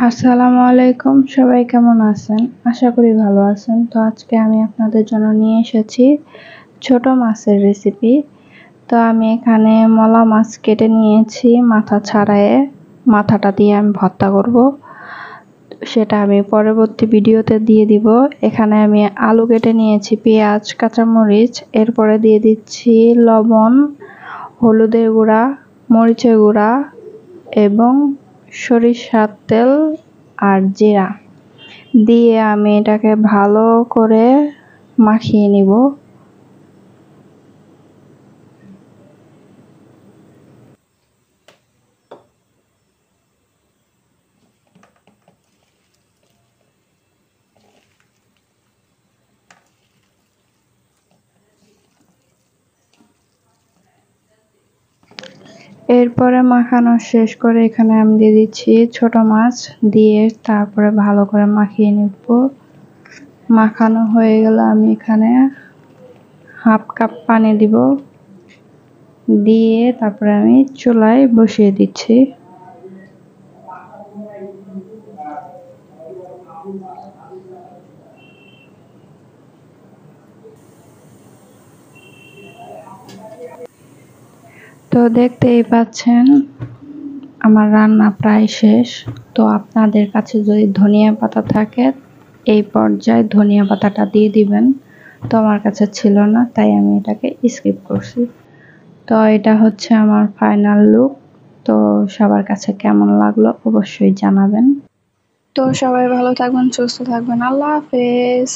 আসসালামু আলাইকুম, সবাই কেমন আছেন? আশা করি ভালো আছেন। তো আজকে আমি আপনাদের জন্য নিয়ে এসেছি ছোট মাছের রেসিপি। তো আমি এখানে মলা মাছ কেটে নিয়েছি মাথা ছাড়ায়ে। মাথাটা দিয়ে আমি ভর্তা করব, সেটা আমি পরবর্তী ভিডিওতে দিয়ে দিব। এখানে আমি আলু কেটে নিয়েছি, পেঁয়াজ, কাঁচামরিচ, এরপরে দিয়ে দিচ্ছি লবণ, হলুদের গুঁড়া, মরিচের গুঁড়া এবং সরিষার তেল আর জিরা দিয়ে আমি এটাকে ভালো করে মাখিয়ে নিব। এরপরে মাখানো শেষ করে এখানে আমি দিয়ে দিচ্ছি ছোট মাছ, দিয়ে তারপরে ভালো করে মাখিয়ে নিব। মাখানো হয়ে গেলে আমি এখানে হাফ কাপ পানি দিব, দিয়ে তারপরে আমি চুলায় বসিয়ে দিচ্ছি। তো দেখতেই পাচ্ছেন আমার রান্না প্রায় শেষ। তো আপনাদের কাছে যদি ধনিয়া পাতা থাকে এই পর্যায়ে ধনিয়া পাতাটা দিয়ে দিবেন। তো আমার কাছে ছিল না, তাই আমি এটাকে স্কিপ করছি। তো এটা হচ্ছে আমার ফাইনাল লুক। তো সবার কাছে কেমন লাগলো অবশ্যই জানাবেন। তো সবাই ভালো থাকবেন, সুস্থ থাকবেন। আল্লাহ হাফেজ।